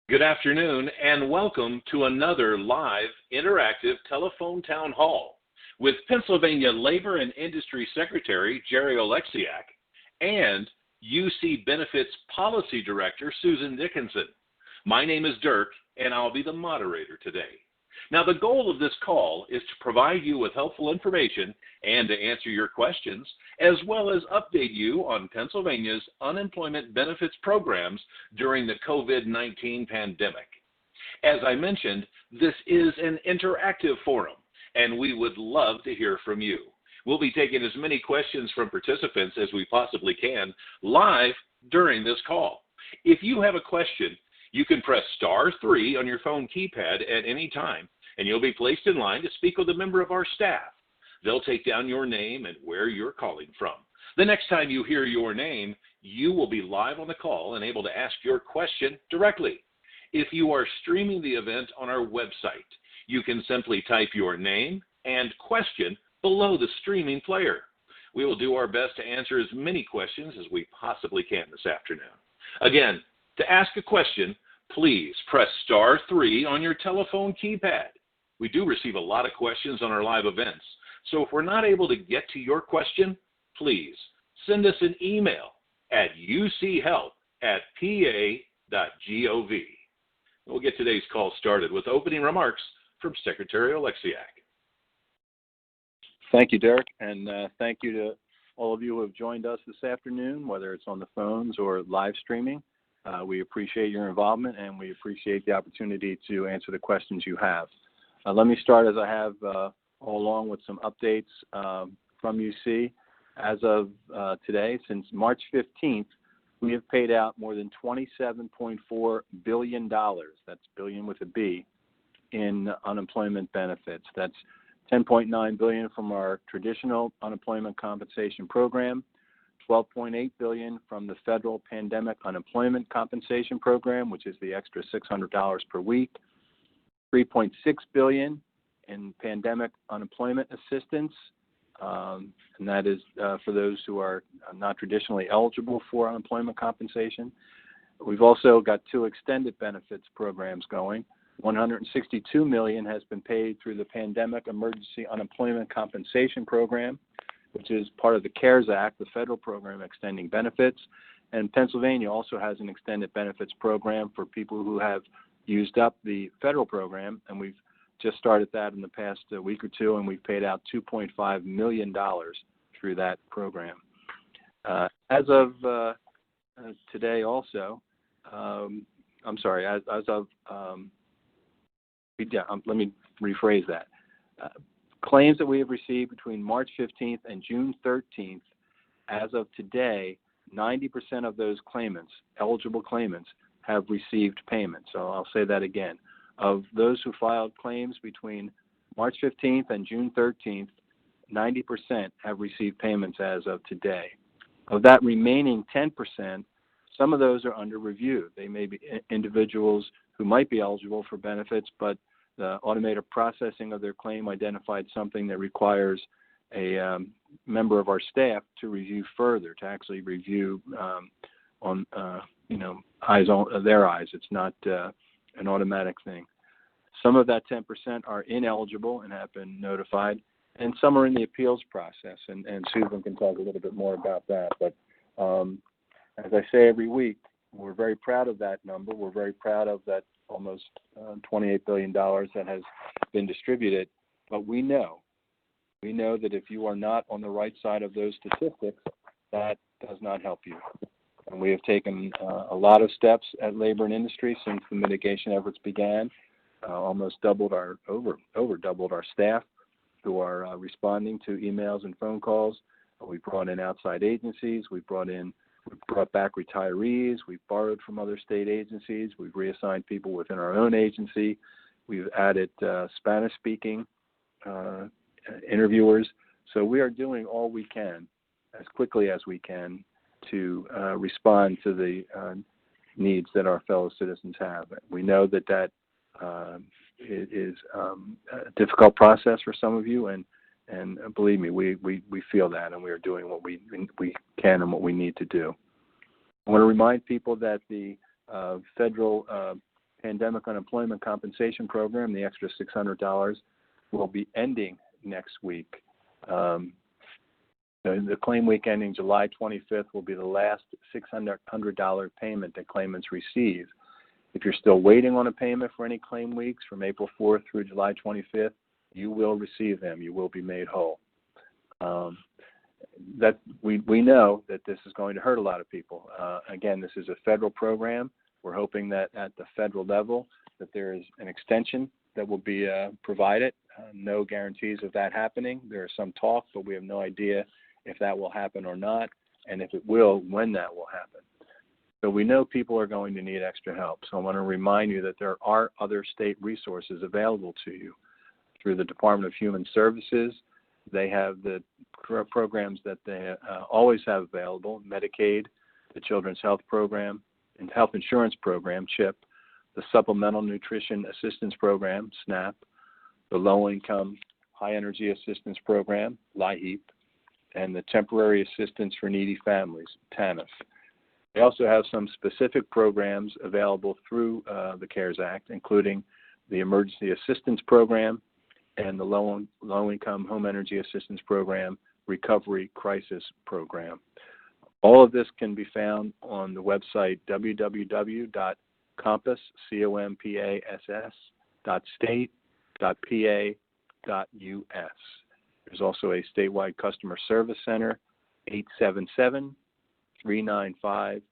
Good afternoon and welcome to another live interactive telephone town hall with Pennsylvania Labor and Industry Secretary Jerry Oleksiak and UC Benefits Policy Director Susan Dickinson. My name is Dirk and I'll be the moderator today. Now, the goal of this call is to provide you with helpful information and to answer your questions, as well as update you on Pennsylvania's unemployment benefits programs during the COVID-19 pandemic. As I mentioned, this is an interactive forum, and we would love to hear from you. We'll be taking as many questions from participants as we possibly can live during this call. If you have a question, you can press *3 on your phone keypad at any time, and you'll be placed in line to speak with a member of our staff. They'll take down your name and where you're calling from. The next time you hear your name, you will be live on the call and able to ask your question directly. If you are streaming the event on our website, you can simply type your name and question below the streaming player. We will do our best to answer as many questions as we possibly can this afternoon. Again, to ask a question, please press *3 on your telephone keypad. We do receive a lot of questions on our live events, so if we're not able to get to your question, please send us an email at uchelp@pa.gov. We'll get today's call started with opening remarks from Secretary Oleksiak. Thank you, Derek, and thank you to all of you who have joined us this afternoon, whether it's on the phones or live streaming. We appreciate your involvement, and we appreciate the opportunity to answer the questions you have. Let me start, as I have all along, with some updates from UC. As of today, since March 15th, we have paid out more than $27.4 billion, that's billion with a B, in unemployment benefits. That's $10.9 billion from our traditional unemployment compensation program, $12.8 billion from the federal pandemic unemployment compensation program, which is the extra $600 per week, $3.6 billion in pandemic unemployment assistance, and that is for those who are not traditionally eligible for unemployment compensation. We've also got two extended benefits programs going. $162 million has been paid through the Pandemic Emergency Unemployment Compensation Program, which is part of the CARES Act, the federal program extending benefits. And Pennsylvania also has an extended benefits program for people who have used up the federal program, and we've just started that in the past week or two, and we've paid out $2.5 million through that program. As of today also, let me rephrase that. Claims that we have received between March 15th and June 13th, as of today, 90% of those claimants, eligible claimants, have received payment. So I'll say that again. Of those who filed claims between March 15th and June 13th, 90% have received payments as of today. Of that remaining 10%, some of those are under review. They may be individuals who might be eligible for benefits, but the automated processing of their claim identified something that requires a member of our staff to review further, to actually review on their eyes. It's not an automatic thing. Some of that 10% are ineligible and have been notified, and some are in the appeals process, and Susan can talk a little bit more about that. But as I say every week, we're very proud of that number. We're very proud of that almost $28 billion that has been distributed. But we know that if you are not on the right side of those statistics, that does not help you. And we have taken a lot of steps at Labor and Industry since the mitigation efforts began. Over doubled our staff who are responding to emails and phone calls. We brought in outside agencies. We brought back retirees. We've borrowed from other state agencies. We've reassigned people within our own agency. We've added Spanish-speaking interviewers. So we are doing all we can, as quickly as we can, to respond to the needs that our fellow citizens have. We know that it is a difficult process for some of you, and believe me, we feel that, and we are doing what we can and what we need to do. I want to remind people that the federal Pandemic Unemployment Compensation Program, the extra $600, will be ending next week. The claim week ending July 25th will be the last $600 payment that claimants receive. If you're still waiting on a payment for any claim weeks from April 4th through July 25th, you will receive them. You will be made whole. That we know that this is going to hurt a lot of people. Again, this is a federal program. We're hoping that at the federal level that there is an extension that will be provided. No guarantees of that happening. There is some talk, but we have no idea if that will happen or not, and if it will, when that will happen. So we know people are going to need extra help. So I want to remind you that there are other state resources available to you. Through the Department of Human Services, they have the programs that they always have available: Medicaid, the Children's Health Program, and Health Insurance Program, CHIP, the Supplemental Nutrition Assistance Program, SNAP, the Low Income High Energy Assistance Program, LIHEAP, and the Temporary Assistance for Needy Families, TANF. They also have some specific programs available through the CARES Act, including the Emergency Assistance Program and the Low Income Home Energy Assistance Program, Recovery Crisis Program. All of this can be found on the website www.compass.state.pa.us. There's also a statewide customer service center, 877-395-8930.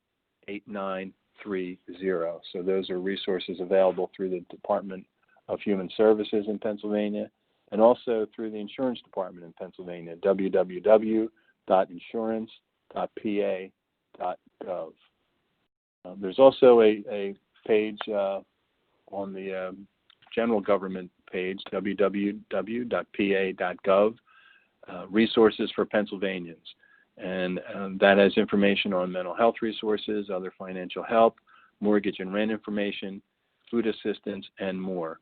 So those are resources available through the Department of Human Services in Pennsylvania and also through the Insurance Department in Pennsylvania, www.insurance.pa.gov. There's also a page on the general government page, www.pa.gov, resources for Pennsylvanians. And that has information on mental health resources, other financial help, mortgage and rent information, food assistance, and more.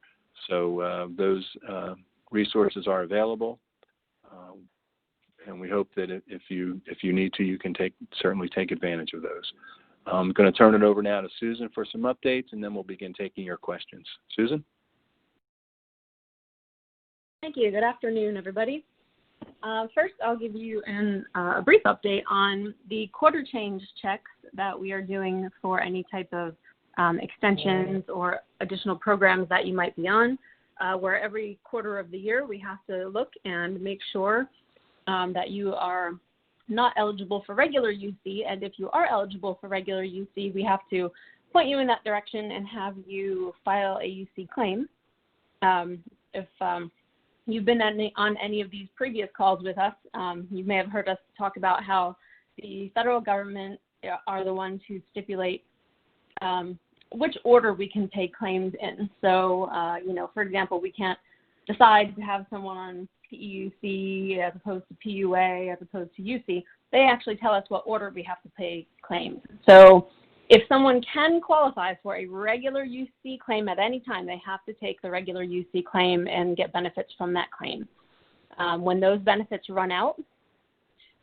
So those resources are available, and we hope that if you need to, you can certainly take advantage of those. I'm going to turn it over now to Susan for some updates, and then we'll begin taking your questions. Susan? Thank you. Good afternoon, everybody. First, I'll give you a brief update on the quarter change checks that we are doing for any type of extensions or additional programs that you might be on, where every quarter of the year we have to look and make sure that you are not eligible for regular UC, and if you are eligible for regular UC, we have to point you in that direction and have you file a UC claim. If you've been on any of these previous calls with us, you may have heard us talk about how the federal government are the ones who stipulate which order we can take claims in. So, for example, we can't decide to have someone on PEUC as opposed to PUA as opposed to UC. They actually tell us what order we have to pay claims. So if someone can qualify for a regular UC claim at any time, they have to take the regular UC claim and get benefits from that claim. When those benefits run out,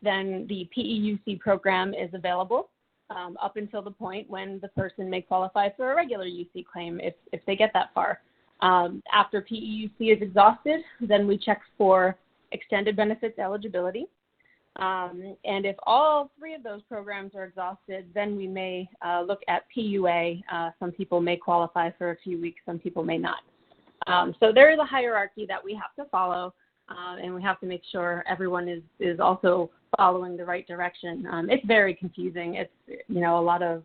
then the PEUC program is available up until the point when the person may qualify for a regular UC claim if they get that far. After PEUC is exhausted, then we check for extended benefits eligibility. And if all three of those programs are exhausted, then we may look at PUA. Some people may qualify for a few weeks, some people may not. So there is a hierarchy that we have to follow, and we have to make sure everyone is also following the right direction. It's very confusing. It's a lot of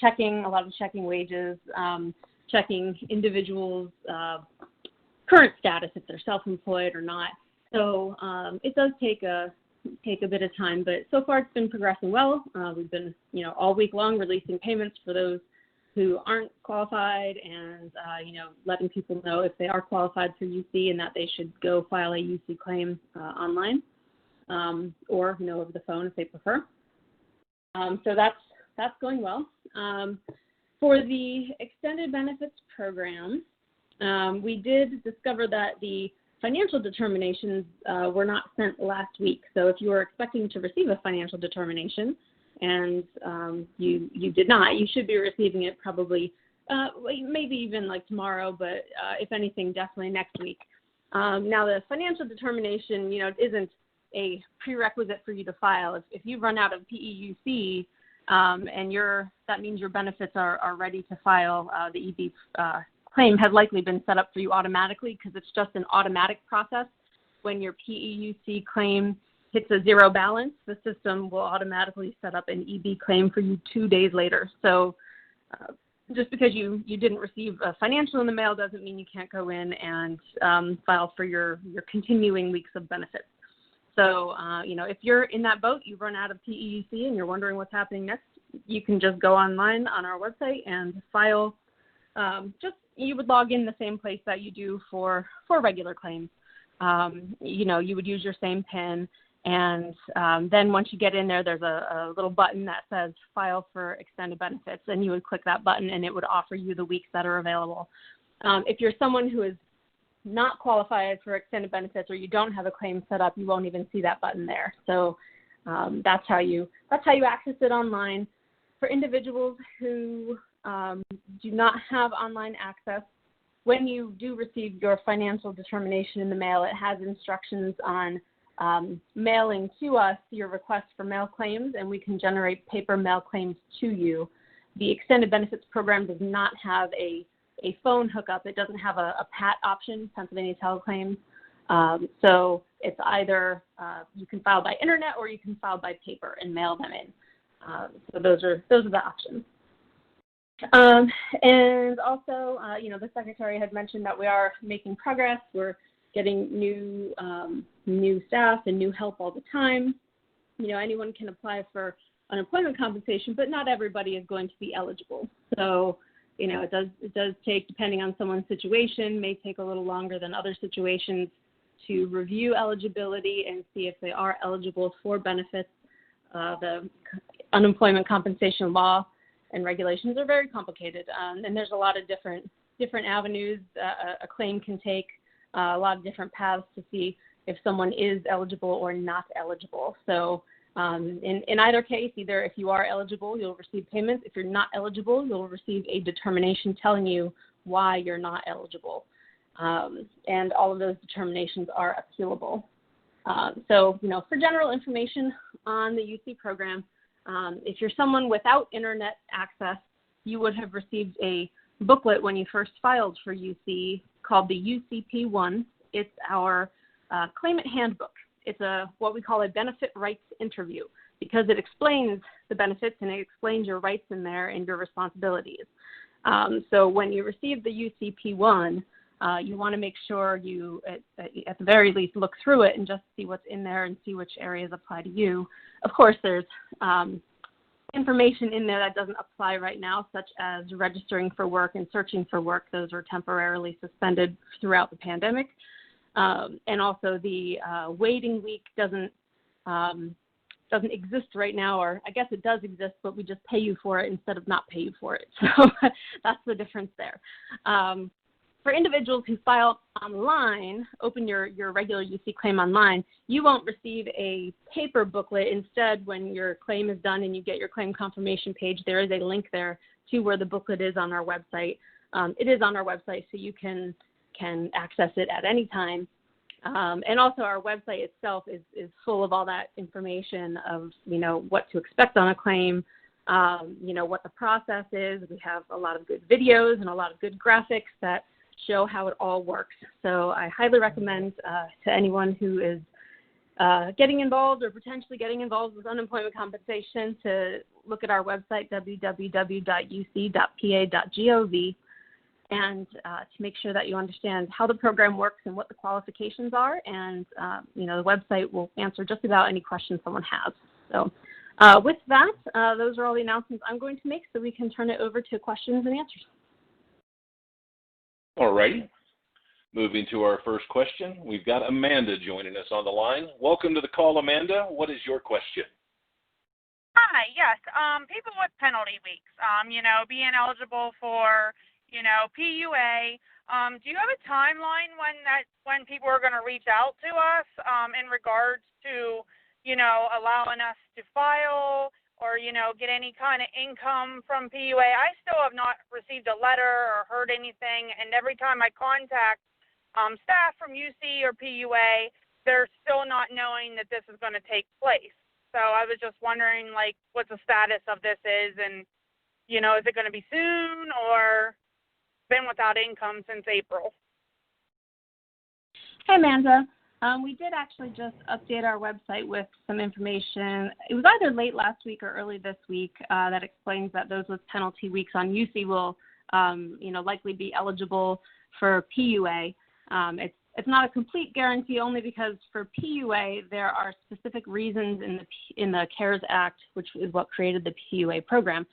checking wages, checking individuals' current status if they're self-employed or not. So it does take a bit of time, but so far it's been progressing well. We've been, all week long releasing payments for those who aren't qualified and, letting people know if they are qualified for UC and that they should go file a UC claim online or, over the phone if they prefer. So that's going well. For the extended benefits program, we did discover that the financial determinations were not sent last week. So if you were expecting to receive a financial determination and you did not, you should be receiving it probably maybe even like tomorrow, but if anything, definitely next week. Now, the financial determination, isn't a prerequisite for you to file. If you run out of PEUC and that means your benefits are ready to file, the EB claim has likely been set up for you automatically because it's just an automatic process. When your PEUC claim hits a zero balance, the system will automatically set up an EB claim for you 2 days later. So just because you didn't receive a financial in the mail doesn't mean you can't go in and file for your continuing weeks of benefits. So, if you're in that boat, you've run out of PEUC and you're wondering what's happening next, you can just go online on our website and file. You would log in the same place that you do for regular claims. You would use your same PIN. And then once you get in there, there's a little button that says File for Extended Benefits, and you would click that button, and it would offer you the weeks that are available. If you're someone who is not qualified for extended benefits or you don't have a claim set up, you won't even see that button there. So that's how you access it online. For individuals who do not have online access, when you do receive your financial determination in the mail, it has instructions on mailing to us your request for mail claims, and we can generate paper mail claims to you. The Extended Benefits Program does not have a phone hookup. It doesn't have a PAT option, Pennsylvania Teleclaims. So it's either you can file by internet or you can file by paper and mail them in. So those are the options. And also, the Secretary had mentioned that we are making progress. We're getting new staff and new help all the time. Anyone can apply for unemployment compensation, but not everybody is going to be eligible. So, it does take, depending on someone's situation, may take a little longer than other situations to review eligibility and see if they are eligible for benefits. The unemployment compensation law and regulations are very complicated, and there's a lot of different avenues a claim can take. A lot of different paths to see if someone is eligible or not eligible. So in either case, either if you are eligible, you'll receive payments. If you're not eligible, you'll receive a determination telling you why you're not eligible. And all of those determinations are appealable. So, for general information on the UC program, if you're someone without internet access, you would have received a booklet when you first filed for UC called the UCP1. It's our claimant handbook. It's what we call a benefit rights interview because it explains the benefits and it explains your rights in there and your responsibilities. So when you receive the UCP1, you want to make sure you, at the very least, look through it and just see what's in there and see which areas apply to you. Of course, there's information in there that doesn't apply right now, such as registering for work and searching for work. Those are temporarily suspended throughout the pandemic. And also the waiting week doesn't exist right now, or I guess it does exist, but we just pay you for it instead of not pay you for it. So that's the difference there. For individuals who file online, open your regular UC claim online, you won't receive a paper booklet. Instead, when your claim is done and you get your claim confirmation page, there is a link there to where the booklet is on our website. It is on our website, so you can access it at any time. And also our website itself is full of all that information of, what to expect on a claim, what the process is. We have a lot of good videos and a lot of good graphics that show how it all works. So I highly recommend to anyone who is getting involved or potentially getting involved with unemployment compensation to look at our website, www.uc.pa.gov, and to make sure that you understand how the program works and what the qualifications are. And, the website will answer just about any questions someone has. So with that, those are all the announcements I'm going to make so we can turn it over to questions and answers. All righty. Moving to our first question, we've got Amanda joining us on the line. Welcome to the call, Amanda. What is your question? Hi, yes. People with penalty weeks, being eligible for, PUA. Do you have a timeline when people are going to reach out to us in regards to, allowing us to file or, get any kind of income from PUA. I still have not received a letter or heard anything, and every time I contact staff from UC or PUA, they're still not knowing that this is going to take place. So I was just wondering, what the status of this is, and, is it going to be soon, or been without income since April? Hey, Amanda. We did actually just update our website with some information. It was either late last week or early this week that explains that those with penalty weeks on UC will, likely be eligible for PUA. It's not a complete guarantee, only because for PUA there are specific reasons in the CARES Act, which is what created the PUA program,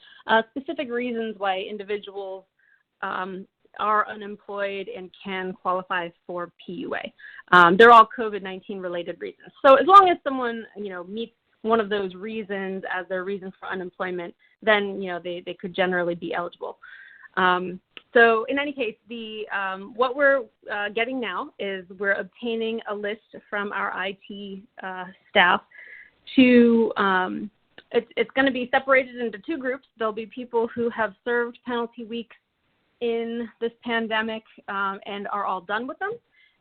specific reasons why individuals are unemployed and can qualify for PUA. They're all COVID-19 related reasons. So as long as someone, meets one of those reasons as their reason for unemployment, then, they could generally be eligible. So in any case, what we're getting now is we're obtaining a list from our IT staff to, it's going to be separated into two groups. There'll be people who have served penalty weeks in this pandemic and are all done with them.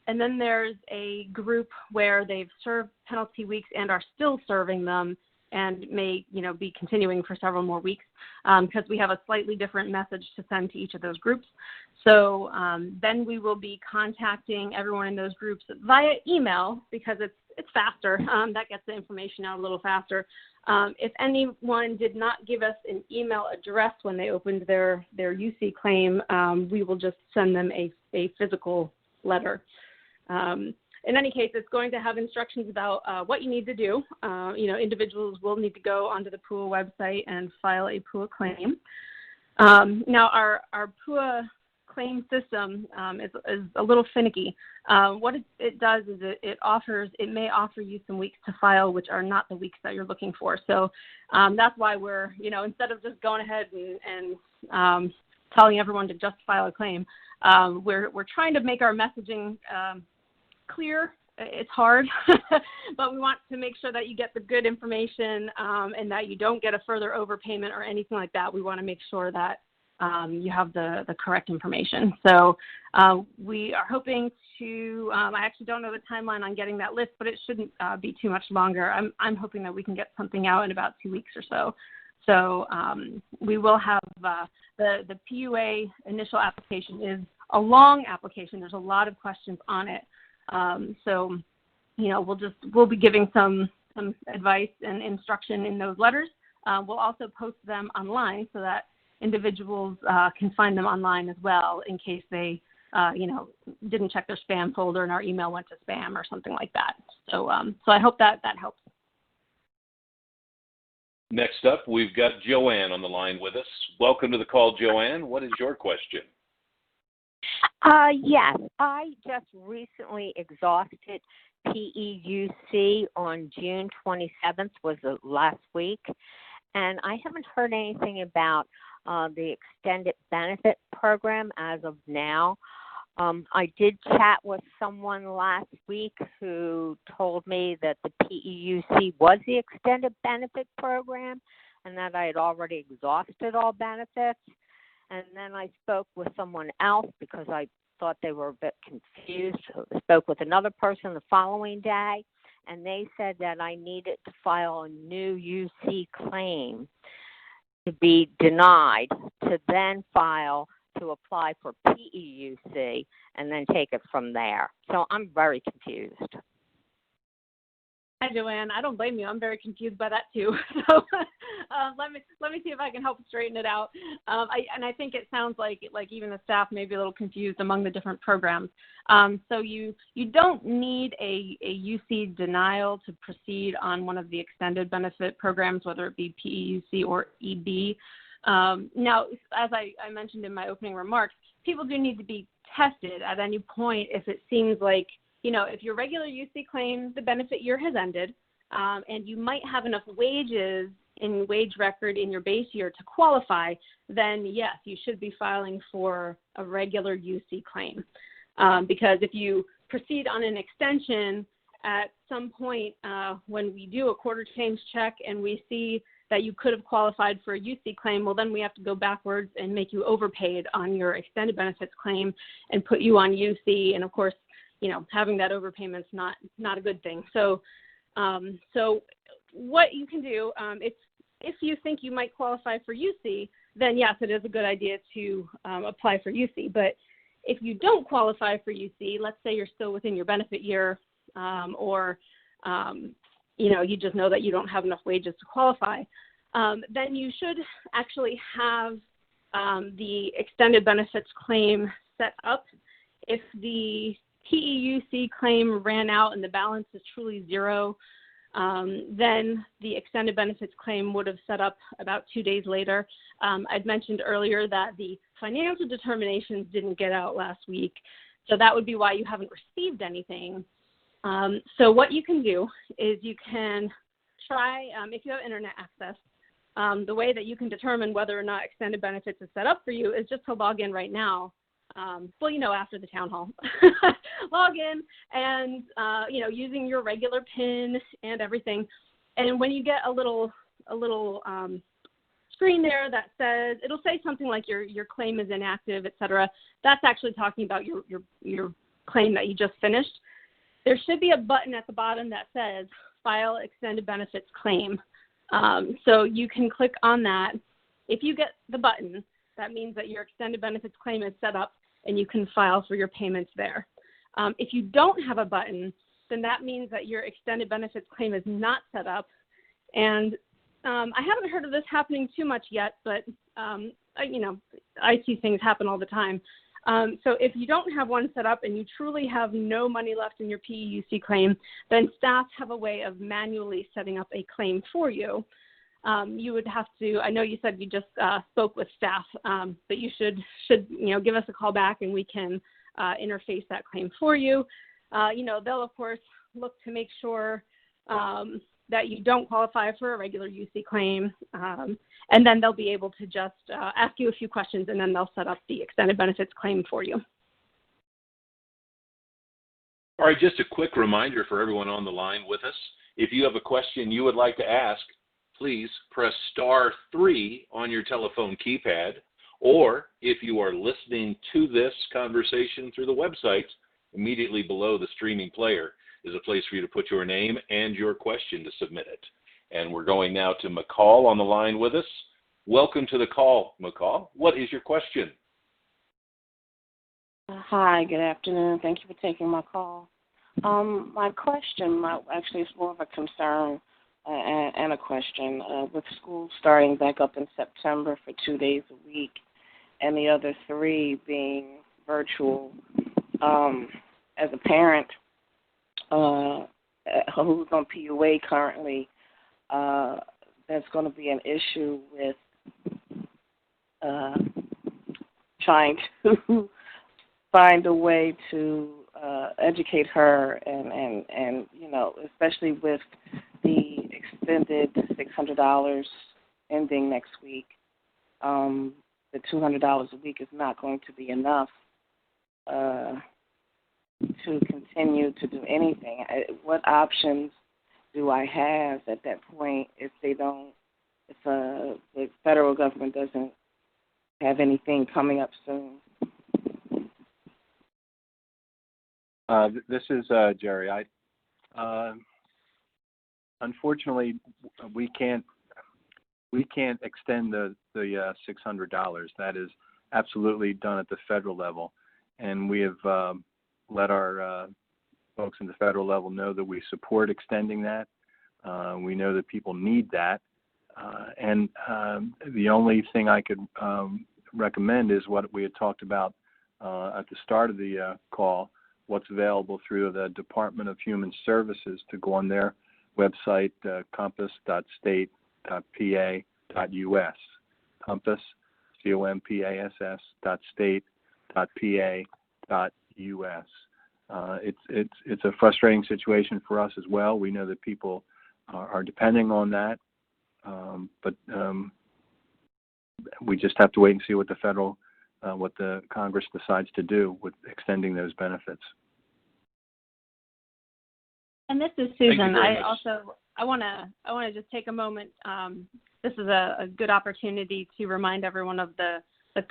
And then there's a group where they've served penalty weeks and are still serving them and may, be continuing for several more weeks because we have a slightly different message to send to each of those groups. So then we will be contacting everyone in those groups via email because it's faster. That gets the information out a little faster. If anyone did not give us an email address when they opened their UC claim, we will just send them a physical letter. In any case, it's going to have instructions about what you need to do. Individuals will need to go onto the PUA website and file a PUA claim. Now, our PUA claim system is a little finicky. What it does is it may offer you some weeks to file, which are not the weeks that you're looking for. So that's why we're, instead of just going ahead and telling everyone to just file a claim, we're trying to make our messaging clear. It's hard, but we want to make sure that you get the good information and that you don't get a further overpayment or anything like that. We want to make sure that you have the correct information. So we are hoping to, I actually don't know the timeline on getting that list, but it shouldn't be too much longer. I'm hoping that we can get something out in about 2 weeks or so. So we will have the PUA initial application is a long application. There's a lot of questions on it. So, we'll be giving some advice and instruction in those letters. We'll also post them online so that individuals can find them online as well in case they, didn't check their spam folder and our email went to spam or something like that. So I hope that helps. Next up, we've got Joanne on the line with us. Welcome to the call, Joanne. What is your question? Yes, I just recently exhausted PEUC on June 27th, was the last week, and I haven't heard anything about the extended benefit program as of now. I did chat with someone last week who told me that the PEUC was the extended benefit program and that I had already exhausted all benefits. And then I spoke with someone else because I thought they were a bit confused. I spoke with another person the following day, and they said that I needed to file a new UC claim to be denied, to then file to apply for PEUC, and then take it from there. So I'm very confused. Hi, Joanne. I don't blame you. I'm very confused by that too. So let me see if I can help straighten it out. I think it sounds like even the staff may be a little confused among the different programs. So you don't need a UC denial to proceed on one of the extended benefit programs, whether it be PEUC or EB. Now, as I mentioned in my opening remarks, people do need to be tested at any point if it seems like, if your regular UC claim, the benefit year has ended, and you might have enough wages in wage record in your base year to qualify, then yes, you should be filing for a regular UC claim. Because if you proceed on an extension at some point when we do a quarter change check and we see that you could have qualified for a UC claim, well, then we have to go backwards and make you overpaid on your extended benefits claim and put you on UC. And of course, having that overpayment's not a good thing. So what you can do, if you think you might qualify for UC, then yes, it is a good idea to apply for UC. But if you don't qualify for UC, let's say you're still within your benefit year, or you just know that you don't have enough wages to qualify, then you should actually have the extended benefits claim set up. If the PEUC claim ran out and the balance is truly zero, then the extended benefits claim would have set up about 2 days later. I'd mentioned earlier that the financial determinations didn't get out last week, so that would be why you haven't received anything. So what you can do is you can try, if you have internet access, the way that you can determine whether or not extended benefits is set up for you is just to log in right now. After the town hall, log in and, using your regular PIN and everything. And when you get a little screen there that says, it'll say something like your claim is inactive, et cetera. That's actually talking about your claim that you just finished. There should be a button at the bottom that says file extended benefits claim. So you can click on that. If you get the button, that means that your extended benefits claim is set up and you can file for your payments there. If you don't have a button, then that means that your extended benefits claim is not set up. And I haven't heard of this happening too much yet, but, I see things happen all the time. So if you don't have one set up and you truly have no money left in your PEUC claim, then staff have a way of manually setting up a claim for you. You would have to, I know you said you just spoke with staff, but you should give us a call back and we can interface that claim for you. They'll, of course, look to make sure that you don't qualify for a regular UC claim, and then they'll be able to just ask you a few questions, and then they'll set up the extended benefits claim for you. All right, just a quick reminder for everyone on the line with us. If you have a question you would like to ask, please press *3 on your telephone keypad, or if you are listening to this conversation through the website, immediately below the streaming player is a place for you to put your name and your question to submit it. And we're going now to McCall on the line with us. Welcome to the call, McCall. What is your question? Hi, good afternoon. Thank you for taking my call. My question actually is more of a concern and a question. With school starting back up in September for 2 days a week and the other 3 being virtual, as a parent who's on PUA currently, there's going to be an issue with trying to find a way to educate her and especially with the extended $600 ending next week. The $200 a week is not going to be enough to continue to do anything. What options do I have at that point if the federal government doesn't have anything coming up soon? This is Jerry. Unfortunately, we can't extend the $600. That is absolutely done at the federal level, and we have let our folks in the federal level know that we support extending that. We know that people need that, and the only thing I could recommend is what we had talked about at the start of the call. What's available through the Department of Human Services, to go on their website, compass.state.pa.us. Compass, compass.state.pa.us. It's a frustrating situation for us as well. We know that people are depending on that, but we just have to wait and see what the Congress decides to do with extending those benefits. And this is Susan. I want to just take a moment this is a good opportunity to remind everyone of the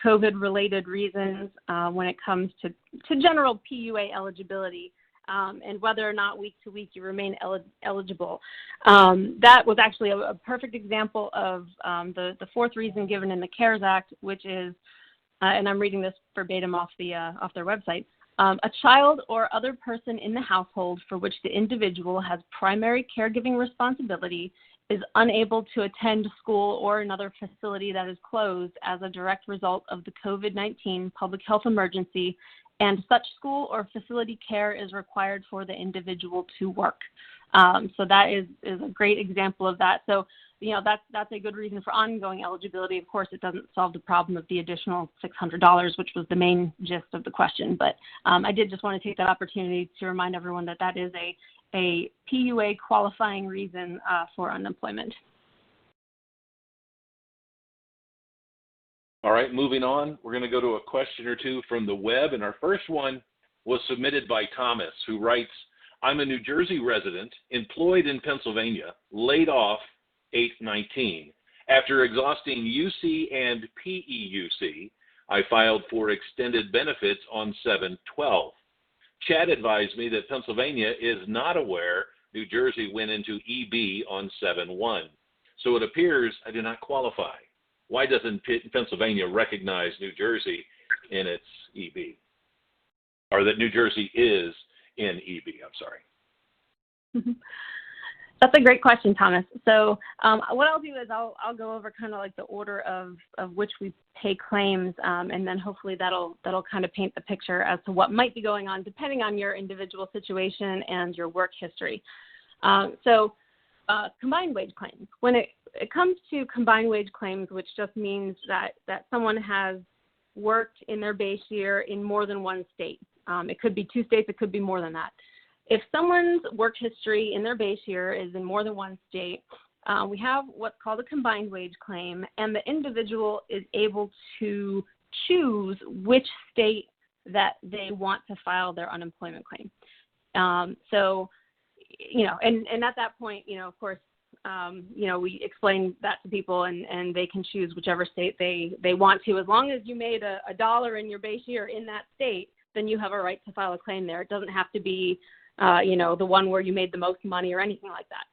COVID-related reasons when it comes to general PUA eligibility. And whether or not week to week you remain eligible. That was actually a perfect example of the fourth reason given in the CARES Act, which is, and I'm reading this verbatim off their website, a child or other person in the household for which the individual has primary caregiving responsibility is unable to attend school or another facility that is closed as a direct result of the COVID-19 public health emergency, and such school or facility care is required for the individual to work. So that is a great example of that. So, that's a good reason for ongoing eligibility. Of course, it doesn't solve the problem of the additional $600, which was the main gist of the question. But I did just want to take that opportunity to remind everyone that is a PUA qualifying reason for unemployment. All right, moving on, we're going to go to a question or two from the web, and our first one was submitted by Thomas, who writes, I'm a New Jersey resident, employed in Pennsylvania, laid off 8/19. After exhausting UC and PEUC, I filed for extended benefits on 7/12. Chad advised me that Pennsylvania is not aware New Jersey went into EB on 7/1, so it appears I do not qualify. Why doesn't Pennsylvania recognize New Jersey in its EB? Or that New Jersey is in EB, I'm sorry. That's a great question, Thomas. So what I'll do is I'll go over kind of like the order of which we pay claims, and then hopefully that'll kind of paint the picture as to what might be going on depending on your individual situation and your work history. So combined wage claims. When it comes to combined wage claims, which just means that someone has worked in their base year in more than one state. It could be 2 states, it could be more than that. If someone's work history in their base year is in more than one state, we have what's called a combined wage claim, and the individual is able to choose which state that they want to file their unemployment claim. So, and at that point, of course, we explain that to people, and they can choose whichever state they want to. As long as you made $1 in your base year in that state, then you have a right to file a claim there. It doesn't have to be, the one where you made the most money or anything like that.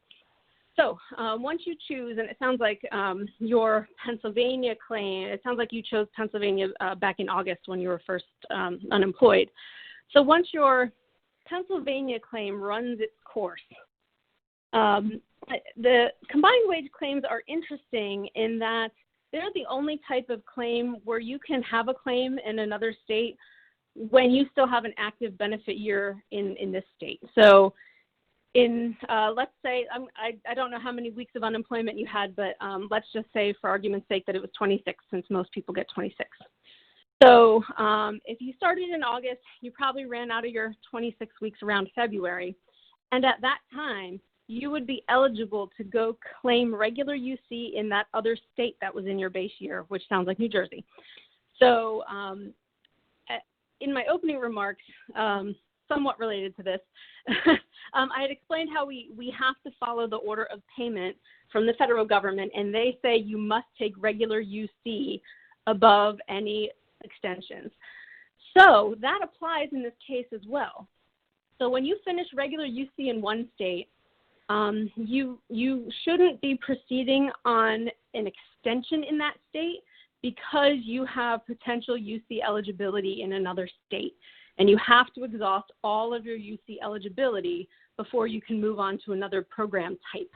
So once you choose, and it sounds like your Pennsylvania claim, it sounds like you chose Pennsylvania back in August when you were first unemployed. So once your Pennsylvania claim runs its course, the combined wage claims are interesting in that they're the only type of claim where you can have a claim in another state when you still have an active benefit year in this state. So let's say, I don't know how many weeks of unemployment you had, but let's just say for argument's sake that it was 26, since most people get 26. So if you started in August, you probably ran out of your 26 weeks around February. And at that time, you would be eligible to go claim regular UC in that other state that was in your base year, which sounds like New Jersey. So in my opening remarks, somewhat related to this, I had explained how we have to follow the order of payment from the federal government, and they say you must take regular UC above any extensions. So that applies in this case as well. So when you finish regular UC in one state, you shouldn't be proceeding on an extension in that state because you have potential UC eligibility in another state. And you have to exhaust all of your UC eligibility before you can move on to another program type.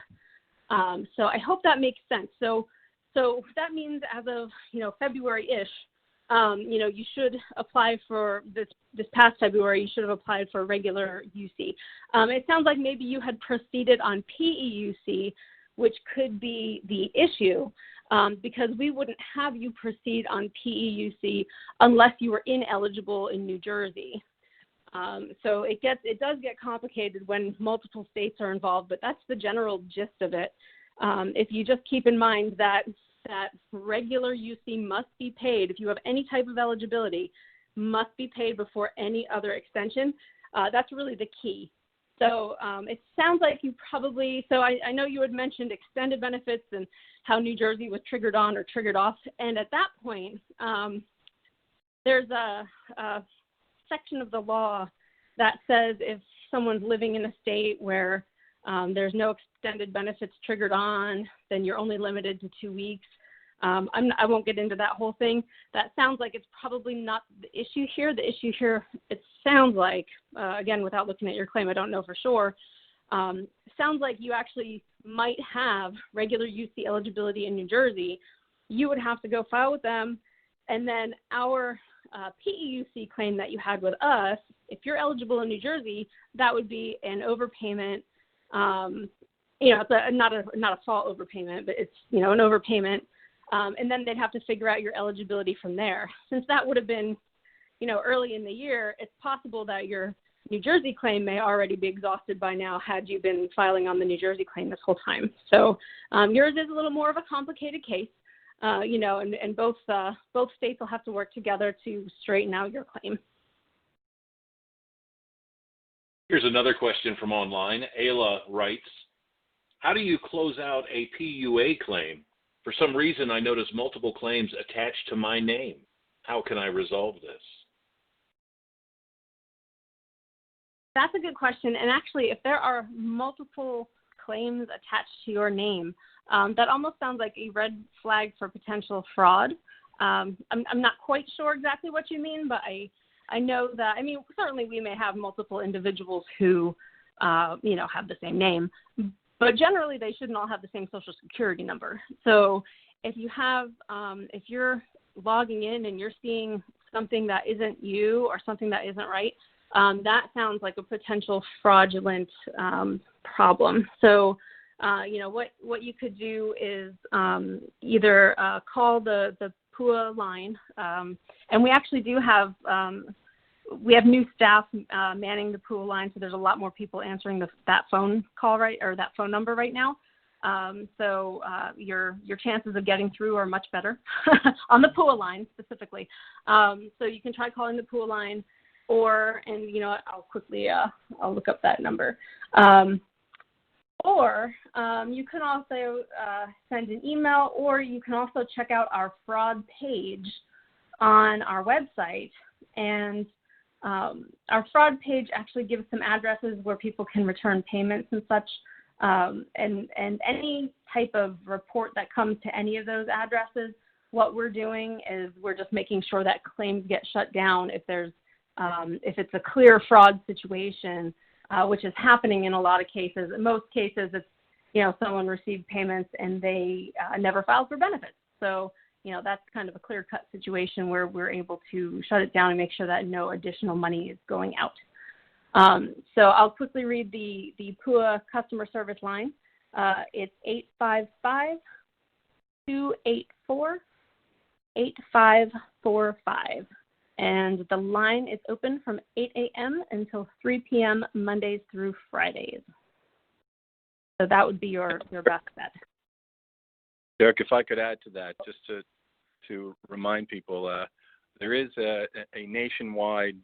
So I hope that makes sense. So that means as of February-ish, you should apply for this past February. You should have applied for regular UC. It sounds like maybe you had proceeded on PEUC, which could be the issue, because we wouldn't have you proceed on PEUC unless you were ineligible in New Jersey. So it does get complicated when multiple states are involved, but that's the general gist of it. If you just keep in mind that regular UC must be paid, if you have any type of eligibility, must be paid before any other extension, that's really the key. So it sounds like you probably, so I know you had mentioned extended benefits and how New Jersey was triggered on or triggered off. And at that point, there's a section of the law that says if someone's living in a state where there's no extended benefits triggered on, then you're only limited to 2 weeks. I won't get into that whole thing. That sounds like it's probably not the issue here. The issue here, it sounds like, again, without looking at your claim, I don't know for sure, sounds like you actually might have regular UC eligibility in New Jersey. You would have to go file with them, and then our PEUC claim that you had with us, if you're eligible in New Jersey, that would be an overpayment. It's not a fault overpayment, but it's, an overpayment. And then they'd have to figure out your eligibility from there. Since that would have been, early in the year, it's possible that your New Jersey claim may already be exhausted by now had you been filing on the New Jersey claim this whole time. So yours is a little more of a complicated case, and both states will have to work together to straighten out your claim. Here's another question from online. Ayla writes, how do you close out a PUA claim? For some reason, I notice multiple claims attached to my name. How can I resolve this? That's a good question. And actually, if there are multiple claims attached to your name, that almost sounds like a red flag for potential fraud. I'm not quite sure exactly what you mean, but I know that, certainly we may have multiple individuals who, have the same name, but generally they shouldn't all have the same social security number. So if you have, if you're logging in and you're seeing something that isn't you or something that isn't right, that sounds like a potential fraudulent problem. So, what you could do is either call the PUA line, and we actually do have, we have new staff manning the PUA line, so there's a lot more people answering that phone call that phone number right now. So your chances of getting through are much better on the PUA line specifically. So you can try calling the PUA line, and I'll quickly I'll look up that number. Or you can also send an email, or you can also check out our fraud page on our website. And our fraud page actually gives some addresses where people can return payments and such. And any type of report that comes to any of those addresses, what we're doing is we're just making sure that claims get shut down if it's a clear fraud situation, which is happening in a lot of cases. In most cases, it's, someone received payments and they never filed for benefits. So, that's kind of a clear-cut situation where we're able to shut it down and make sure that no additional money is going out. So I'll quickly read the PUA customer service line. It's 855-284-8545. And the line is open from 8 a.m. until 3 p.m. Mondays through Fridays. So that would be your best bet. Derek, if I could add to that, just to remind people, there is a nationwide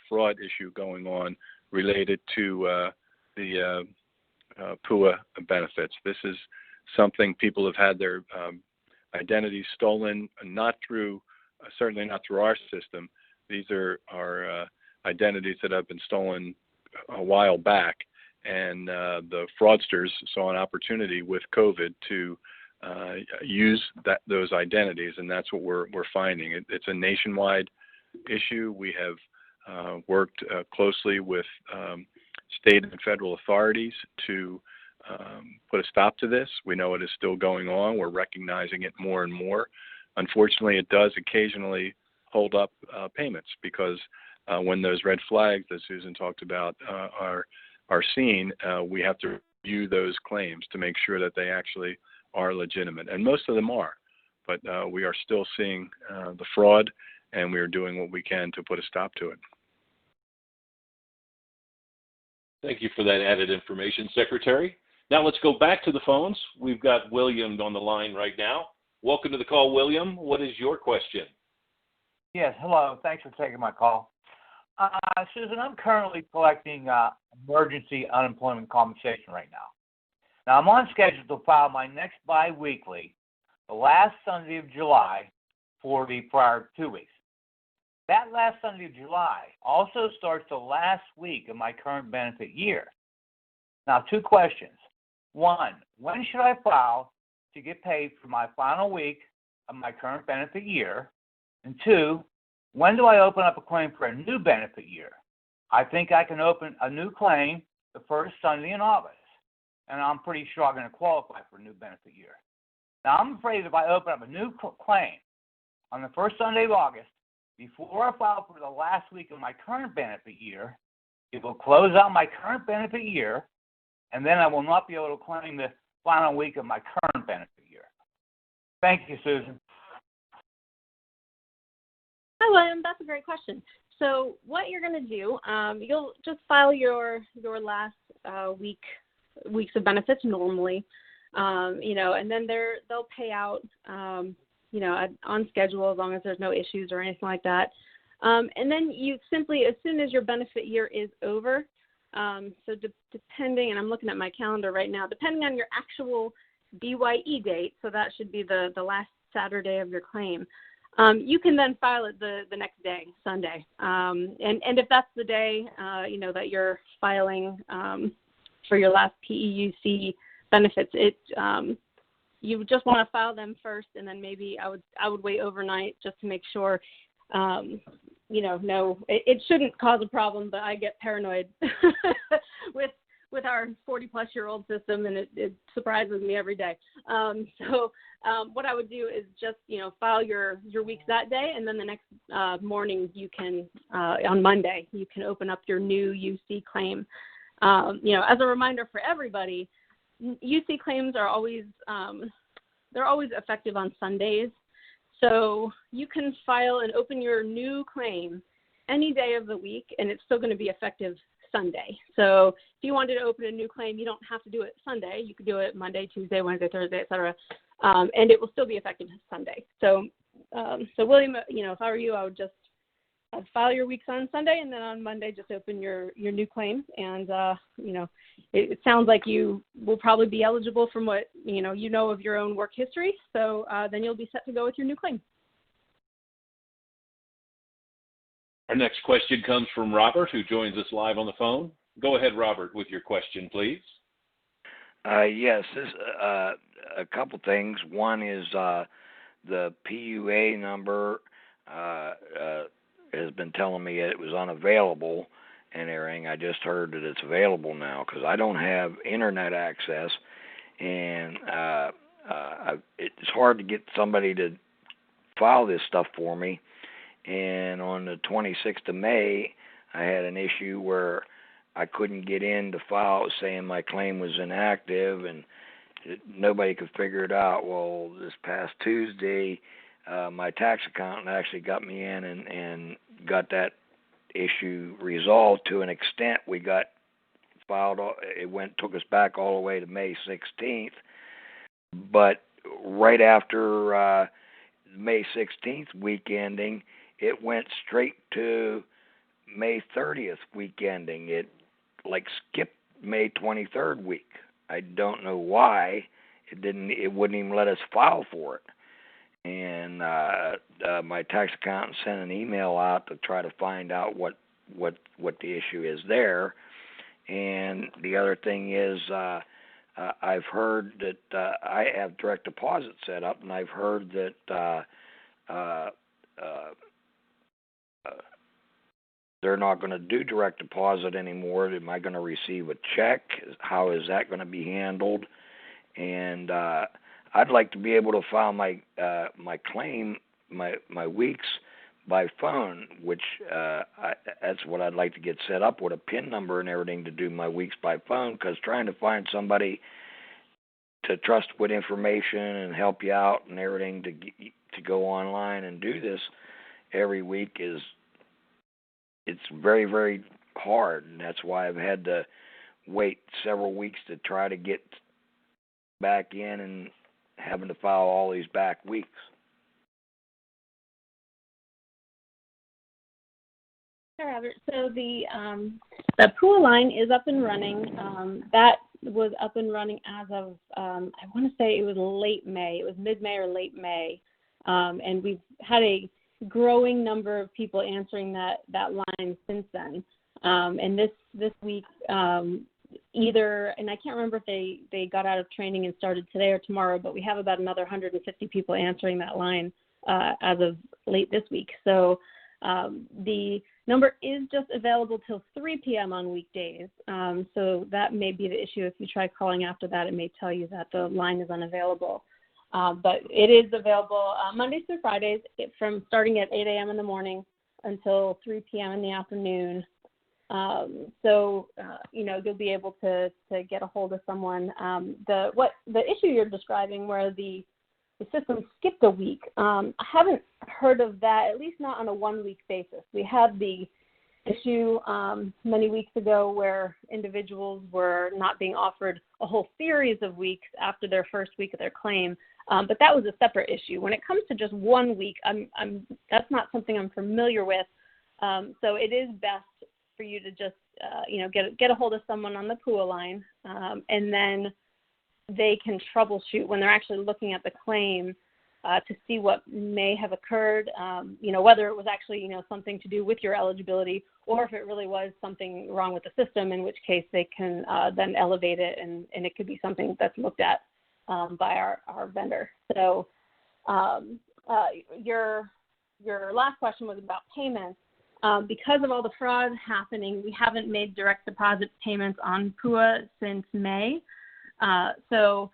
fraud issue going on related to the PUA benefits. This is something people have had their identities stolen, certainly not through our system. These are identities that have been stolen a while back, and the fraudsters saw an opportunity with COVID to use those identities, and that's what we're finding. It's a nationwide issue. We have worked closely with state and federal authorities to put a stop to this. We know it is still going on. We're recognizing it more and more. Unfortunately, it does occasionally hold up payments because when those red flags that Susan talked about are seen, we have to review those claims to make sure that they actually are legitimate, and most of them are. But we are still seeing the fraud, and we are doing what we can to put a stop to it. Thank you for that added information, Secretary. Now let's go back to the phones. We've got William on the line right now. Welcome to the call, William. What is your question? Yes, hello. Thanks for taking my call. Susan, I'm currently collecting emergency unemployment compensation right now. Now, I'm on schedule to file my next biweekly the last Sunday of July for the prior 2 weeks. That last Sunday of July also starts the last week of my current benefit year. Now, 2 questions. 1, when should I file to get paid for my final week of my current benefit year? And 2, when do I open up a claim for a new benefit year? I think I can open a new claim the first Sunday in August, and I'm pretty sure I'm going to qualify for a new benefit year. Now, I'm afraid if I open up a new claim on the first Sunday of August, before I file for the last week of my current benefit year, it will close out my current benefit year, and then I will not be able to claim the final week of my current benefit year. Thank you, Susan. Hi, William. That's a great question. So what you're going to do, you'll just file your last weeks of benefits normally, and then they'll pay out, on schedule as long as there's no issues or anything like that. And then you simply, as soon as your benefit year is over, so depending, and I'm looking at my calendar right now, depending on your actual DYE date, so that should be the last Saturday of your claim, you can then file it the next day, Sunday. And if that's the day, that you're filing for your last PEUC benefits, you just want to file them first, and then maybe I would wait overnight just to make sure, it shouldn't cause a problem, but I get paranoid with our 40-plus-year-old system, and it surprises me every day. So what I would do is just, file your weeks that day, and then the next morning you can, on Monday, you can open up your new UC claim. As a reminder for everybody, UC claims are always, they're always effective on Sundays. So you can file and open your new claim any day of the week, and it's still going to be effective Sunday. So if you wanted to open a new claim, you don't have to do it Sunday. You could do it Monday, Tuesday, Wednesday, Thursday, etc., and it will still be effective Sunday. So William, if I were you, I would just file your weeks on Sunday, and then on Monday just open your new claim. And it sounds like you will probably be eligible from what you know of your own work history. So then you'll be set to go with your new claim. Our next question comes from Robert, who joins us live on the phone. Go ahead, Robert, with your question, please. Yes, a couple things. One is the PUA number has been telling me it was unavailable and everything. I just heard that it's available now because I don't have internet access, and it's hard to get somebody to file this stuff for me. And on the 26th of May, I had an issue where I couldn't get in to file, saying my claim was inactive, and nobody could figure it out. Well, this past Tuesday, my tax accountant actually got me in and got that issue resolved to an extent. We got filed, took us back all the way to May 16th, but right after May 16th week ending, it went straight to May 30th week ending. It skipped May 23rd week. I don't know why. It wouldn't even let us file for it. And my tax accountant sent an email out to try to find out what the issue is there. And the other thing is, I've heard that I have direct deposit set up, and I've heard that they're not going to do direct deposit anymore. Am I going to receive a check? How is that going to be handled? And I'd like to be able to file my claim, my weeks by phone, which that's what I'd like to get set up with a PIN number and everything to do my weeks by phone, because trying to find somebody to trust with information and help you out and everything to go online and do this every week it's very, very hard, and that's why I've had to wait several weeks to try to get back in and having to file all these back weeks. Sure, Robert. So the PUA line is up and running. That was up and running as of, I want to say it was late May. It was mid-May or late May. And we've had a growing number of people answering that line since then. And this week, either, and I can't remember if they got out of training and started today or tomorrow, but we have about another 150 people answering that line as of late this week. So the number is just available till 3 p.m. on weekdays. So that may be the issue. If you try calling after that, it may tell you that the line is unavailable. But it is available Mondays through Fridays from starting at 8 a.m. in the morning until 3 p.m. in the afternoon. You'll be able to get a hold of someone. The issue you're describing where the system skipped a week, I haven't heard of that, at least not on a 1-week basis. We had the issue many weeks ago where individuals were not being offered a whole series of weeks after their first week of their claim, but that was a separate issue. When it comes to just 1 week, that's not something I'm familiar with, so it is best for you to just get a hold of someone on the PUA line, and then they can troubleshoot when they're actually looking at the claim to see what may have occurred, whether it was actually, something to do with your eligibility or if it really was something wrong with the system, in which case they can then elevate it and it could be something that's looked at by our vendor. So your last question was about payments. Because of all the fraud happening, we haven't made direct deposit payments on PUA since May. So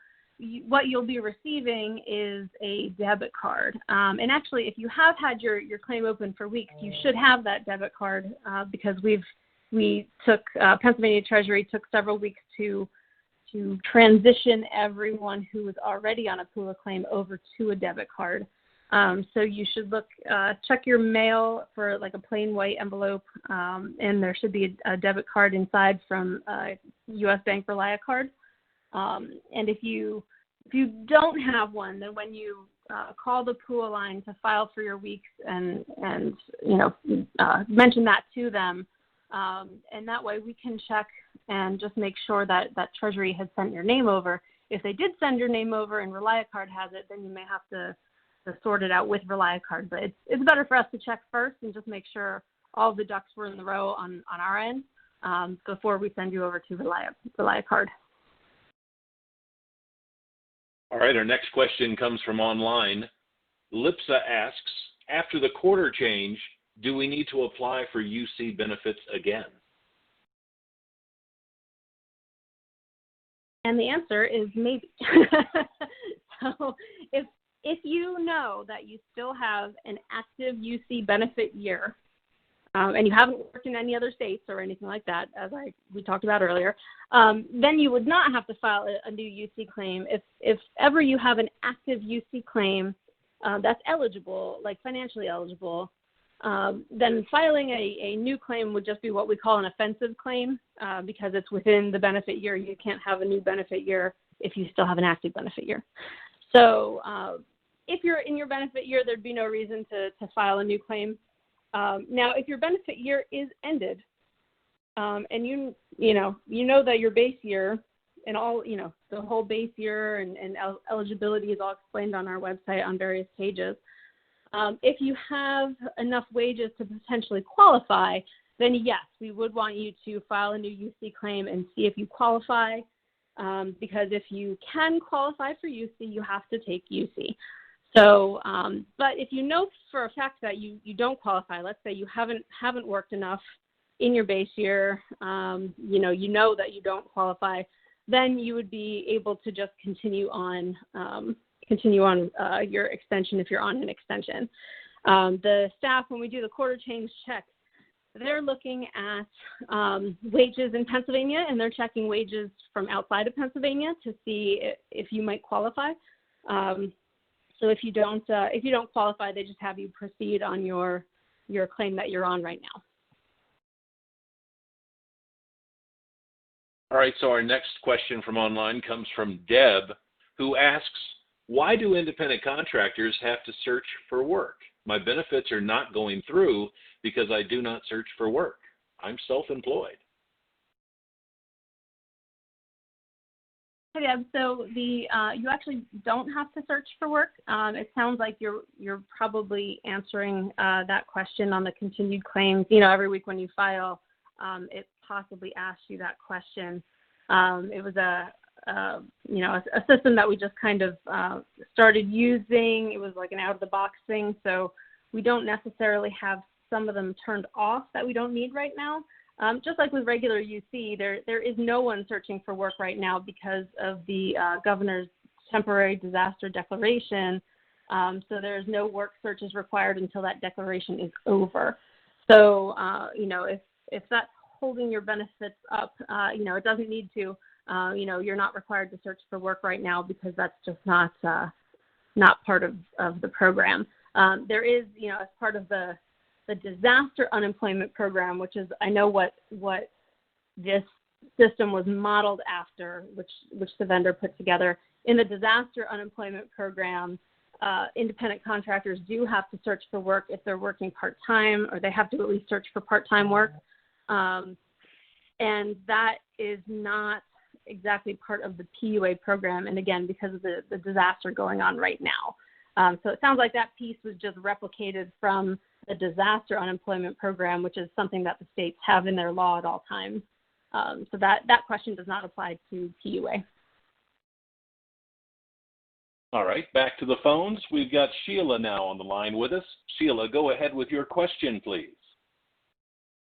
what you'll be receiving is a debit card. And actually, if you have had your claim open for weeks, you should have that debit card because Pennsylvania Treasury took several weeks to transition everyone who was already on a PUA claim over to a debit card. So you should check your mail for like a plain white envelope, and there should be a debit card inside from U.S. Bank Relia card. And if you don't have one, then when you call the PUA line to file for your weeks and mention that to them, and that way we can check and just make sure that Treasury has sent your name over. If they did send your name over and Relia card has it, then you may have to sort it out with Relia card. But it's better for us to check first and just make sure all the ducks were in the row on our end before we send you over to Relia card. All right, our next question comes from online. Lipsa asks, after the quarter change, do we need to apply for UC benefits again? And the answer is maybe. So if you know that you still have an active UC benefit year, and you haven't worked in any other states or anything like that, as we talked about earlier, then you would not have to file a new UC claim. If ever you have an active UC claim that's eligible, like financially eligible, then filing a new claim would just be what we call an offensive claim because it's within the benefit year. You can't have a new benefit year if you still have an active benefit year. So if you're in your benefit year, there'd be no reason to file a new claim. Now, if your benefit year is ended, and you know that your base year and all, the whole base year and eligibility is all explained on our website on various pages. If you have enough wages to potentially qualify, then yes, we would want you to file a new UC claim and see if you qualify. Because if you can qualify for UC, you have to take UC. So, but if you know for a fact that you don't qualify, let's say you haven't worked enough in your base year, you know that you don't qualify, then you would be able to just continue on your extension if you're on an extension. The staff, when we do the quarter change checks, they're looking at wages in Pennsylvania, and they're checking wages from outside of Pennsylvania to see if you might qualify. So if you don't qualify, they just have you proceed on your claim that you're on right now. All right, so our next question from online comes from Deb, who asks, why do independent contractors have to search for work? My benefits are not going through because I do not search for work. I'm self-employed. Hey, Deb. So you actually don't have to search for work. It sounds like you're probably answering that question on the continued claims. You know, every week when you file, it possibly asks you that question. It was a system that we just kind of started using. It was like an out-of-the-box thing, so we don't necessarily have some of them turned off that we don't need right now. Just like with regular UC, there is no one searching for work right now because of the governor's temporary disaster declaration. So there's no work searches required until that declaration is over. So, if that's holding your benefits up, it doesn't need to. You're not required to search for work right now because that's just not part of the program. There is, as part of the disaster unemployment program, which is, I know what this system was modeled after, which the vendor put together. In the disaster unemployment program, independent contractors do have to search for work if they're working part-time, or they have to at least search for part-time work. And that is not exactly part of the PUA program, and again, because of the disaster going on right now. So it sounds like that piece was just replicated from the disaster unemployment program, which is something that the states have in their law at all times. So that question does not apply to PUA. All right, back to the phones. We've got Sheila now on the line with us. Sheila, go ahead with your question, please.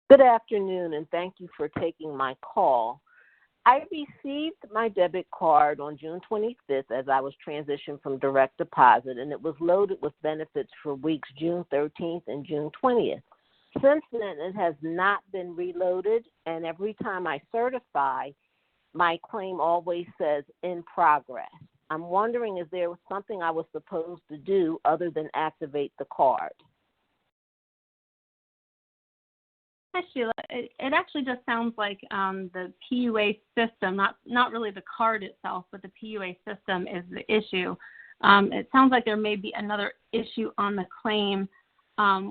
Good afternoon, and thank you for taking my call. I received my debit card on June 25th as I was transitioned from direct deposit, and it was loaded with benefits for weeks June 13th and June 20th. Since then, it has not been reloaded, and every time I certify, my claim always says in progress. I'm wondering if there was something I was supposed to do other than activate the card. Hi, Sheila. It actually just sounds like the PUA system, not really the card itself, but the PUA system is the issue. It sounds like there may be another issue on the claim,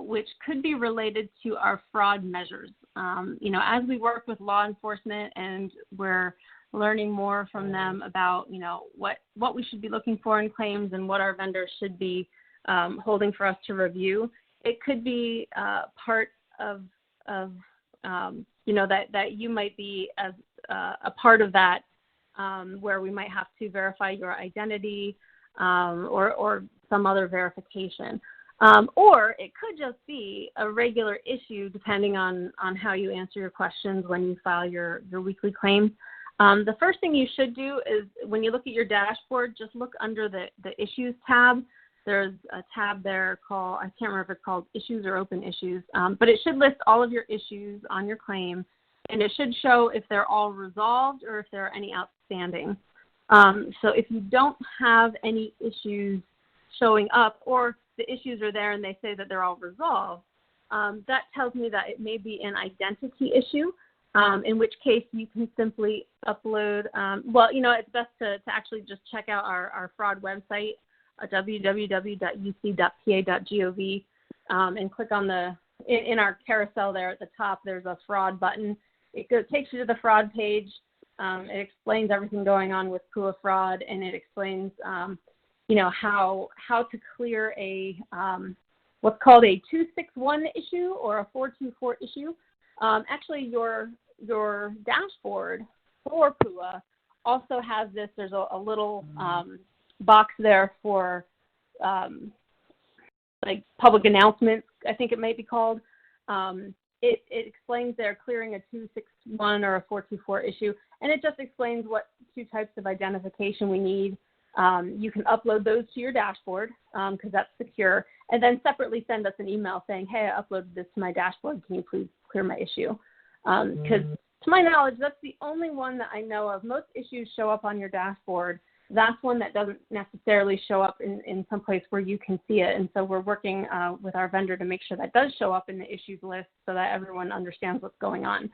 which could be related to our fraud measures. As we work with law enforcement and we're learning more from them about, what we should be looking for in claims and what our vendors should be holding for us to review, it could be part of that you might be as a part of that, where we might have to verify your identity or some other verification. Or it could just be a regular issue depending on how you answer your questions when you file your weekly claims. The first thing you should do is when you look at your dashboard, just look under the Issues tab. There's a tab there called, I can't remember if it's called Issues or Open Issues, but it should list all of your issues on your claim, and it should show if they're all resolved or if there are any outstanding. So if you don't have any issues showing up, or the issues are there and they say that they're all resolved, that tells me that it may be an identity issue, in which case you can simply upload, it's best to actually just check out our fraud website, www.uc.pa.gov, and click on in our carousel there at the top, there's a fraud button. It takes you to the fraud page. It explains everything going on with PUA fraud, and it explains, how to clear a what's called a 261 issue or a 424 issue. Actually, your dashboard for PUA also has this. There's a little box there for like public announcements, I think it may be called. It explains they're clearing a 261 or a 424 issue, and it just explains what two types of identification we need. You can upload those to your dashboard because that's secure, and then separately send us an email saying, hey, I uploaded this to my dashboard. Can you please clear my issue? Because to my knowledge, that's the only one that I know of. Most issues show up on your dashboard. That's one that doesn't necessarily show up in some place where you can see it. And so we're working with our vendor to make sure that does show up in the issues list so that everyone understands what's going on.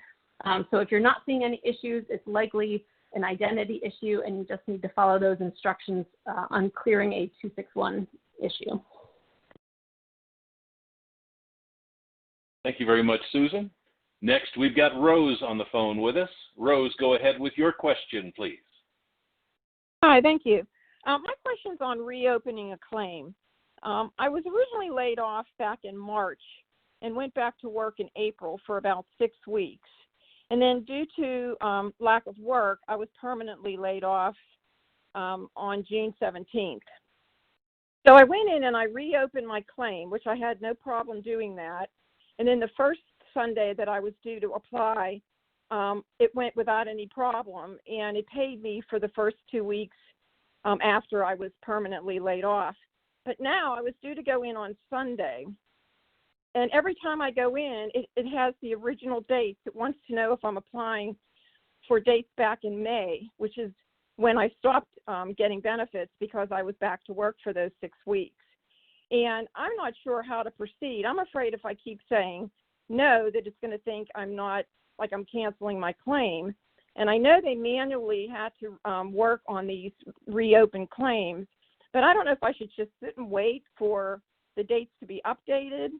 So if you're not seeing any issues, it's likely an identity issue, and you just need to follow those instructions on clearing a 261 issue. Thank you very much, Susan. Next, we've got Rose on the phone with us. Rose, go ahead with your question, please. Hi, thank you. My question's on reopening a claim. I was originally laid off back in March and went back to work in April for about 6 weeks. And then due to lack of work, I was permanently laid off on June 17th. So I went in and I reopened my claim, which I had no problem doing that. And then the first Sunday that I was due to apply, it went without any problem, and it paid me for the first 2 weeks after I was permanently laid off. But now I was due to go in on Sunday, and every time I go in, it has the original dates. It wants to know if I'm applying for dates back in May, which is when I stopped getting benefits because I was back to work for those 6 weeks. And I'm not sure how to proceed. I'm afraid if I keep saying no, that it's going to think I'm not, like I'm canceling my claim. And I know they manually had to work on these reopened claims, but I don't know if I should just sit and wait for the dates to be updated.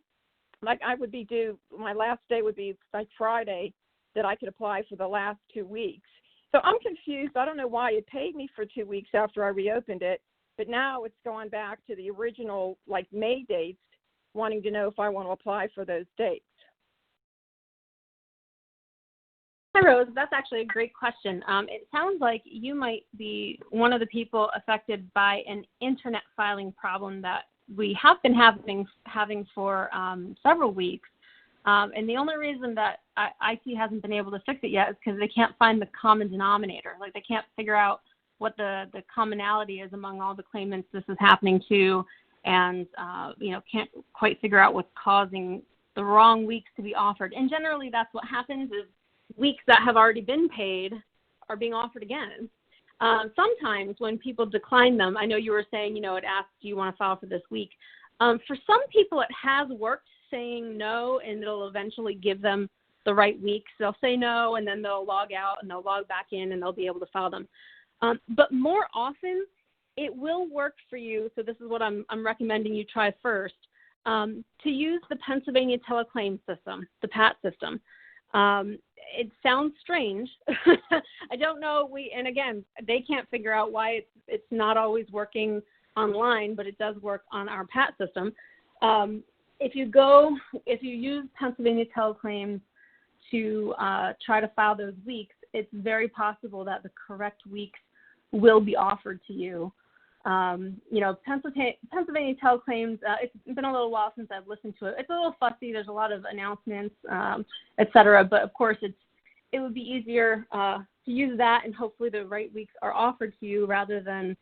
Like I would be due, my last day would be like Friday that I could apply for the last 2 weeks. So I'm confused. I don't know why it paid me for 2 weeks after I reopened it, but now it's gone back to the original like May dates, wanting to know if I want to apply for those dates. Hi, Rose. That's actually a great question. It sounds like you might be one of the people affected by an internet filing problem that we have been having for several weeks. And the only reason that IT hasn't been able to fix it yet is because they can't find the common denominator. Like they can't figure out what the commonality is among all the claimants this is happening to, and can't quite figure out what's causing the wrong weeks to be offered. And generally that's what happens is weeks that have already been paid are being offered again. Sometimes when people decline them, I know you were saying, it asks, do you want to file for this week? For some people, it has worked saying no, and it'll eventually give them the right weeks. They'll say no, and then they'll log out, and they'll log back in, and they'll be able to file them. But more often, it will work for you, so this is what I'm recommending you try first, to use the Pennsylvania teleclaim system, the PAT system. It sounds strange. I don't know. And again, they can't figure out why it's not always working online, but it does work on our PAT system. If you use Pennsylvania teleclaims to try to file those weeks, it's very possible that the correct weeks will be offered to you. Pennsylvania teleclaims, it's been a little while since I've listened to it. It's a little fussy. There's a lot of announcements, et cetera. But, of course, it would be easier to use that, and hopefully the right weeks are offered to you rather than,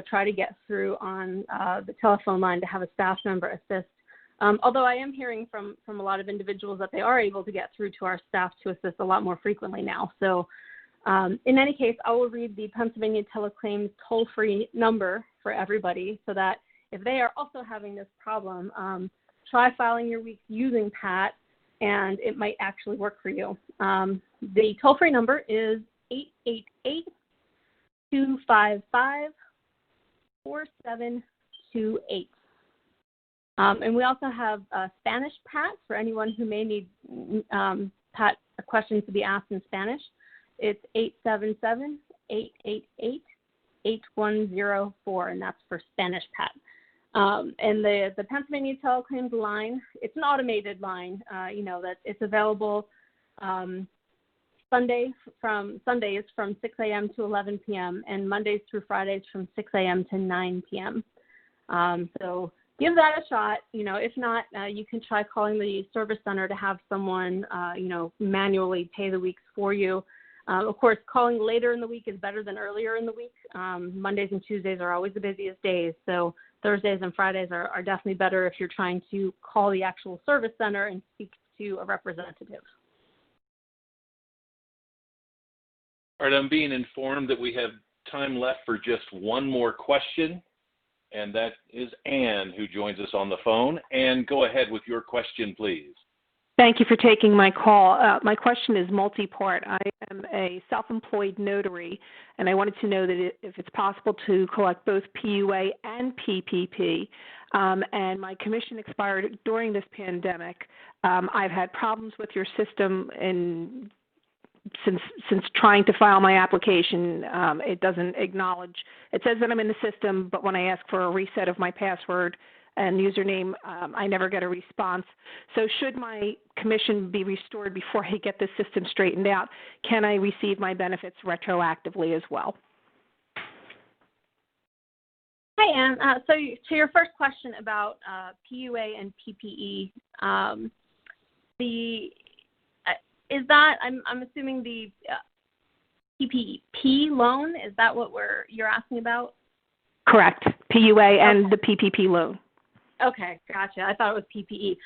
try to get through on the telephone line to have a staff member assist. Although I am hearing from a lot of individuals that they are able to get through to our staff to assist a lot more frequently now. So in any case, I will read the Pennsylvania teleclaims toll-free number for everybody so that if they are also having this problem, try filing your weeks using PAT, and it might actually work for you. The toll-free number is 888-255-4728. And we also have Spanish PAT for anyone who may need PAT questions to be asked in Spanish. It's 877-888-8104, and that's for Spanish PAT. And the Pennsylvania teleclaims line, it's an automated line, that it's available Sundays from 6 a.m. to 11 p.m. and Mondays through Fridays from 6 a.m. to 9 p.m. So give that a shot. If not, you can try calling the service center to have someone, manually pay the weeks for you. Of course, calling later in the week is better than earlier in the week. Mondays and Tuesdays are always the busiest days, so Thursdays and Fridays are definitely better if you're trying to call the actual service center and speak to a representative. All right, I'm being informed that we have time left for just one more question, and that is Ann, who joins us on the phone. Ann, go ahead with your question, please. Thank you for taking my call. My question is multi-part. I am a self-employed notary, and I wanted to know that if it's possible to collect both PUA and PPP. and my commission expired during this pandemic. I've had problems with your system since trying to file my application. It doesn't acknowledge. It says that I'm in the system, but when I ask for a reset of my password and username, I never get a response. So should my commission be restored before I get the system straightened out, can I receive my benefits retroactively as well? Hi, Ann. So to your first question about PUA and PPE, is that, I'm assuming the PPP loan, is that what you're asking about? Correct. PUA and the PPP loan. Okay, gotcha. I thought it was PPE.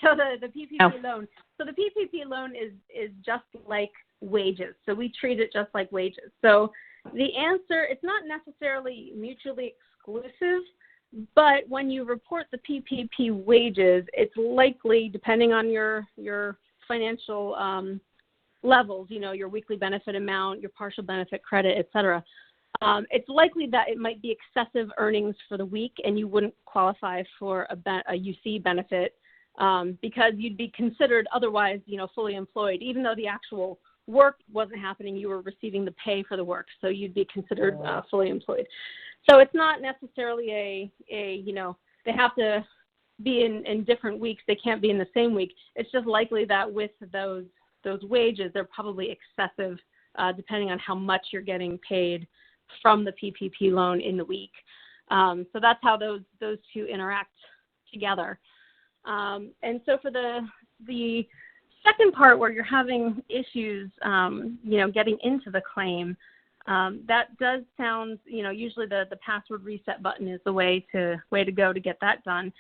So the PPP loan. So the PPP loan is just like wages. So we treat it just like wages. So the answer, it's not necessarily mutually exclusive, but when you report the PPP wages, it's likely, depending on your financial levels, your weekly benefit amount, your partial benefit credit, et cetera, it's likely that it might be excessive earnings for the week and you wouldn't qualify for a UC benefit because you'd be considered otherwise, fully employed. Even though the actual work wasn't happening, you were receiving the pay for the work, so you'd be considered fully employed. So it's not necessarily they have to be in different weeks. They can't be in the same week. It's just likely that with those wages, they're probably excessive depending on how much you're getting paid from the PPP loan in the week. So that's how those two interact together. And so for the second part where you're having issues, getting into the claim, that does sound, usually the password reset button is the way to go to get that done.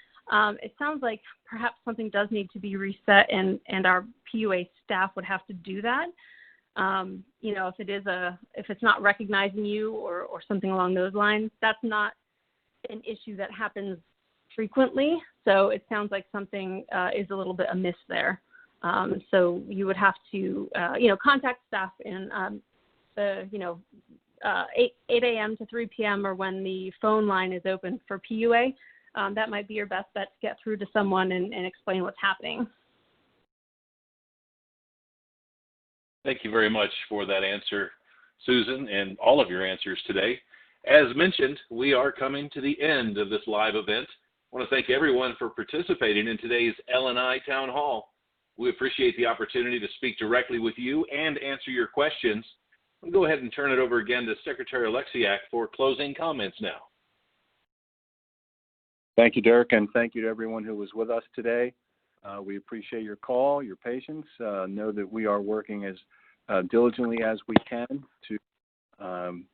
It sounds like perhaps something does need to be reset, and our PUA staff would have to do that. If it's not recognizing you or something along those lines, that's not an issue that happens frequently. So it sounds like something is a little bit amiss there. So you would have to, contact staff in 8 a.m. to 3 p.m. or when the phone line is open for PUA. That might be your best bet to get through to someone and explain what's happening. Thank you very much for that answer, Susan, and all of your answers today. As mentioned, we are coming to the end of this live event. I want to thank everyone for participating in today's L&I Town Hall. We appreciate the opportunity to speak directly with you and answer your questions. I'll go ahead and turn it over again to Secretary Alexiak for closing comments now. Thank you, Dirk, and thank you to everyone who was with us today. We appreciate your call, your patience. Know that we are working as diligently as we can to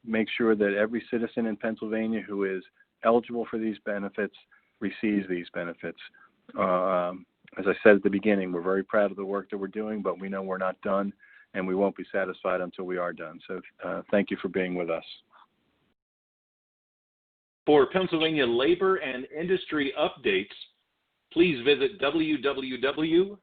make sure that every citizen in Pennsylvania who is eligible for these benefits receives these benefits. As I said at the beginning, we're very proud of the work that we're doing, but we know we're not done, and we won't be satisfied until we are done. So thank you for being with us. For Pennsylvania labor and industry updates, please visit www.uc.pa.gov.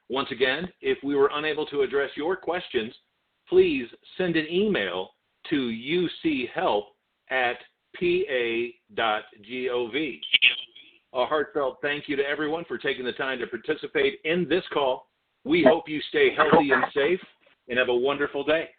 Once again, if we were unable to address your questions, please send an email to uchelp@pa.gov. A heartfelt thank you to everyone for taking the time to participate in this call. We hope you stay healthy and safe and have a wonderful day.